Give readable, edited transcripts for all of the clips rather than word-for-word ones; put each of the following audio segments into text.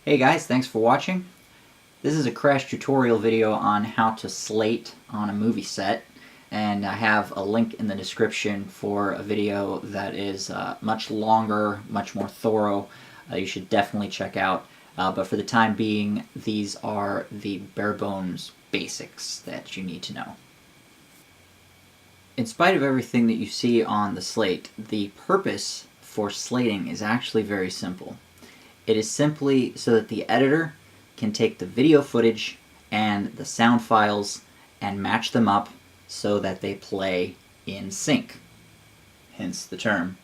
Hey guys, thanks for watching. This is a crash tutorial video on how to slate on a movie set, and I have a link in the description for a video that is much longer, much more thorough. You should definitely check out. But for the time being, these are the bare bones basics that you need to know. In spite of everything that you see on the slate, the purpose for slating is actually very simple. It is simply so that the editor can take the video footage and the sound files and match them up so that they play in sync. Hence the term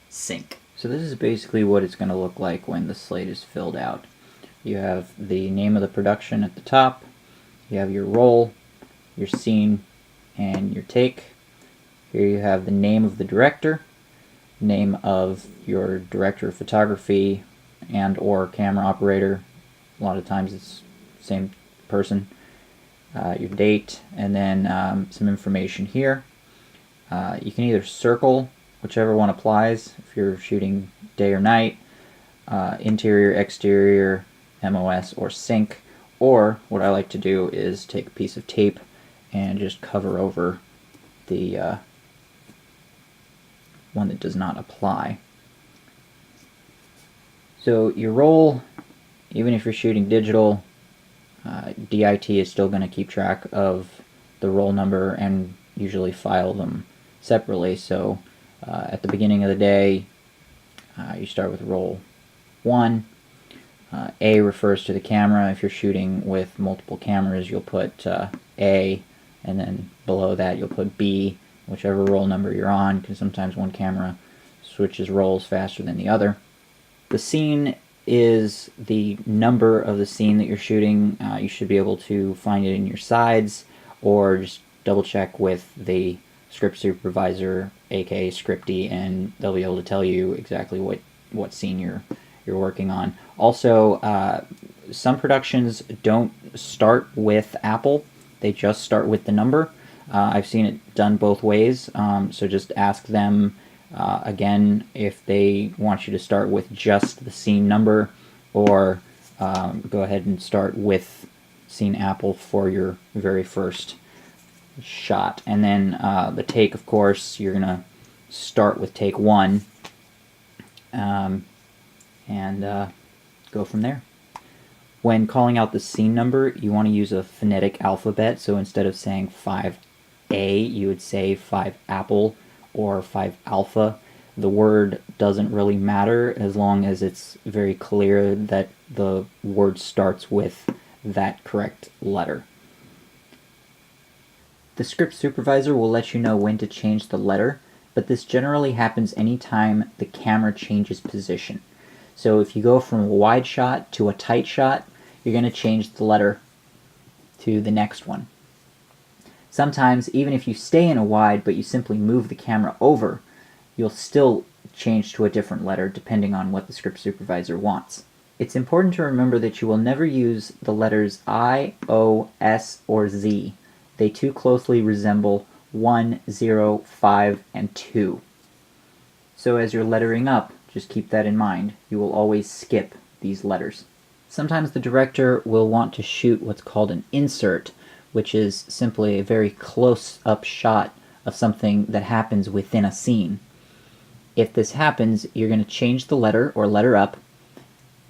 sync. So this is basically what it's going to look like when the slate is filled out. You have the name of the production at the top, you have your roll, your scene, and your take. Here you have the name of the director, name of your director of photography and or camera operator. A lot of times it's the same person. Your date, and then some information here. You can either circle whichever one applies if you're shooting day or night, interior, exterior, MOS, or sync, or what I like to do is take a piece of tape and just cover over the one that does not apply. So your roll, even if you're shooting digital, DIT is still going to keep track of the roll number and usually file them separately. So at the beginning of the day, you start with roll 1. A refers to the camera. If you're shooting with multiple cameras, you'll put A, and then below that you'll put B, whichever roll number you're on, because sometimes one camera switches rolls faster than the other. The scene is the number of the scene that you're shooting. You should be able to find it in your sides, or just double check with the script supervisor, aka Scripty, and they'll be able to tell you exactly what scene you're working on. Also, some productions don't start with Apple, they just start with the number. I've seen it done both ways, so just ask them again if they want you to start with just the scene number, or go ahead and start with scene Apple for your very first shot. And then the take, of course, you're going to start with take 1 and go from there. When calling out the scene number, you want to use a phonetic alphabet, so instead of saying 5A, you would say 5 Apple or 5 alpha. The word doesn't really matter as long as it's very clear that the word starts with that correct letter. The script supervisor will let you know when to change the letter, but this generally happens anytime the camera changes position. So if you go from a wide shot to a tight shot, you're going to change the letter to the next one. Sometimes, even if you stay in a wide but you simply move the camera over, you'll still change to a different letter depending on what the script supervisor wants. It's important to remember that you will never use the letters I, O, S, or Z. They too closely resemble 1, 0, 5, and 2. So as you're lettering up, just keep that in mind. You will always skip these letters. Sometimes the director will want to shoot what's called an insert, which is simply a very close-up shot of something that happens within a scene. If this happens, you're going to change the letter or letter up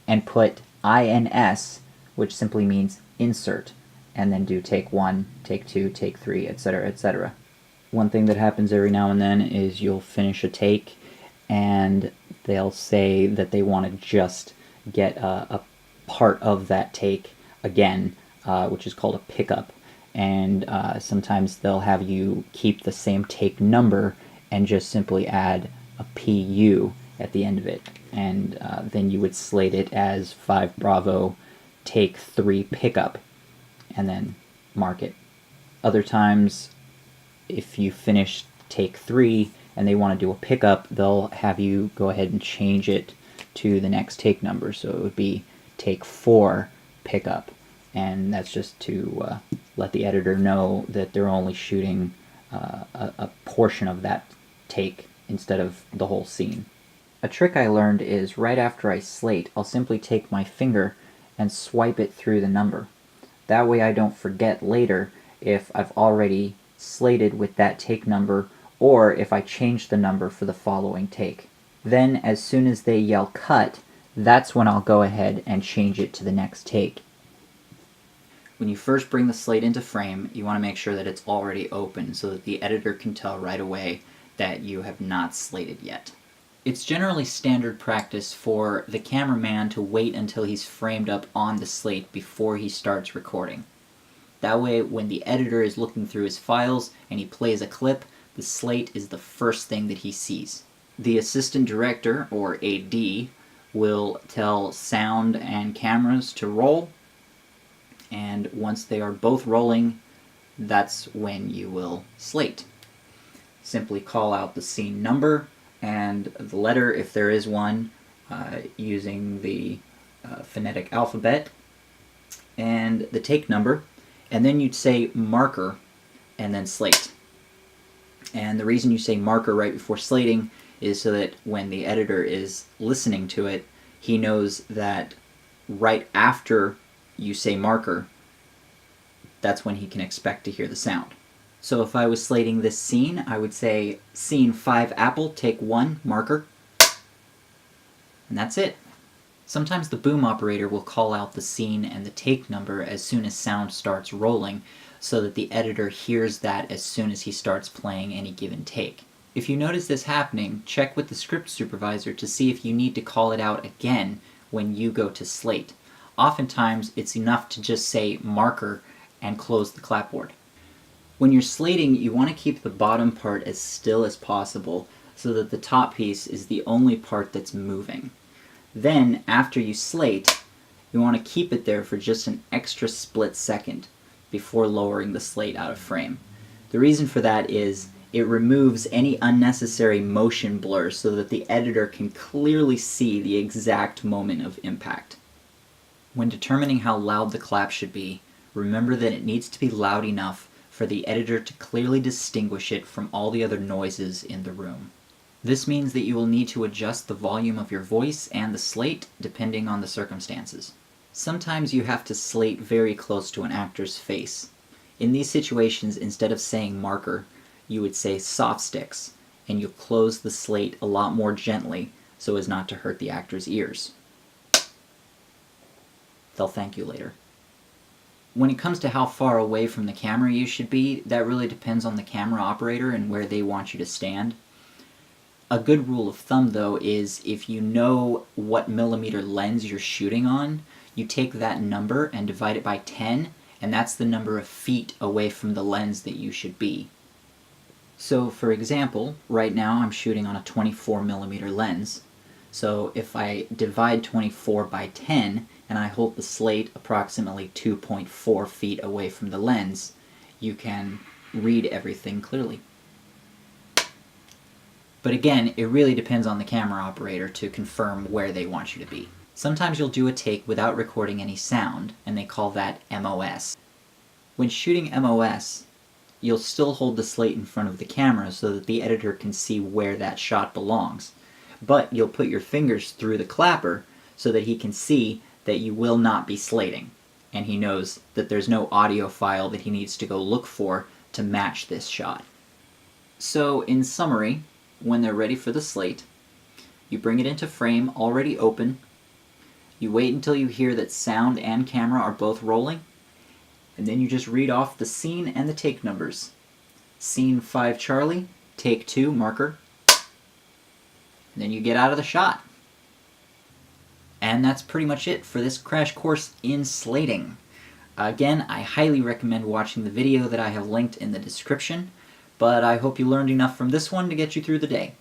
and put INS, which simply means insert, and then do take 1, take 2, take 3, etc., etc. One thing that happens every now and then is you'll finish a take and they'll say that they want to just get a part of that take again, which is called a pickup. And sometimes they'll have you keep the same take number and just simply add a PU at the end of it. And then you would slate it as 5 Bravo take 3 pickup and then mark it. Other times, if you finish take 3 and they want to do a pickup, they'll have you go ahead and change it to the next take number. So it would be take 4 pickup. And that's just to let the editor know that they're only shooting a portion of that take instead of the whole scene. A trick I learned is right after I slate, I'll simply take my finger and swipe it through the number. That way I don't forget later if I've already slated with that take number or if I change the number for the following take. Then as soon as they yell cut, that's when I'll go ahead and change it to the next take. When you first bring the slate into frame, you want to make sure that it's already open so that the editor can tell right away that you have not slated yet. It's generally standard practice for the cameraman to wait until he's framed up on the slate before he starts recording. That way, when the editor is looking through his files and he plays a clip, the slate is the first thing that he sees. The assistant director, or AD, will tell sound and cameras to roll, and once they are both rolling, that's when you will slate. Simply call out the scene number and the letter, if there is one, using the phonetic alphabet, and the take number, and then you'd say marker and then slate. And the reason you say marker right before slating is so that when the editor is listening to it, he knows that right after you say marker, that's when he can expect to hear the sound. So if I was slating this scene, I would say scene 5 apple, take 1, marker. And that's it. Sometimes the boom operator will call out the scene and the take number as soon as sound starts rolling, so that the editor hears that as soon as he starts playing any given take. If you notice this happening, check with the script supervisor to see if you need to call it out again when you go to slate. Oftentimes, it's enough to just say marker and close the clapboard. When you're slating, you want to keep the bottom part as still as possible so that the top piece is the only part that's moving. Then, after you slate, you want to keep it there for just an extra split second before lowering the slate out of frame. The reason for that is it removes any unnecessary motion blur so that the editor can clearly see the exact moment of impact. When determining how loud the clap should be, remember that it needs to be loud enough for the editor to clearly distinguish it from all the other noises in the room. This means that you will need to adjust the volume of your voice and the slate depending on the circumstances. Sometimes you have to slate very close to an actor's face. In these situations, instead of saying marker, you would say soft sticks, and you'll close the slate a lot more gently so as not to hurt the actor's ears. They'll thank you later. When it comes to how far away from the camera you should be, that really depends on the camera operator and where they want you to stand. A good rule of thumb, though, is if you know what millimeter lens you're shooting on, you take that number and divide it by 10, and that's the number of feet away from the lens that you should be. So, for example, right now I'm shooting on a 24 millimeter lens. So if I divide 24 by 10, and I hold the slate approximately 2.4 feet away from the lens, you can read everything clearly. But again, it really depends on the camera operator to confirm where they want you to be. Sometimes you'll do a take without recording any sound, and they call that MOS. When shooting MOS, you'll still hold the slate in front of the camera so that the editor can see where that shot belongs. But you'll put your fingers through the clapper so that he can see that you will not be slating, and he knows that there's no audio file that he needs to go look for to match this shot. So, in summary, when they're ready for the slate, you bring it into frame already open, you wait until you hear that sound and camera are both rolling, and then you just read off the scene and the take numbers. Scene 5 Charlie, take 2, marker, and then you get out of the shot. And that's pretty much it for this crash course in slating. Again, I highly recommend watching the video that I have linked in the description, but I hope you learned enough from this one to get you through the day.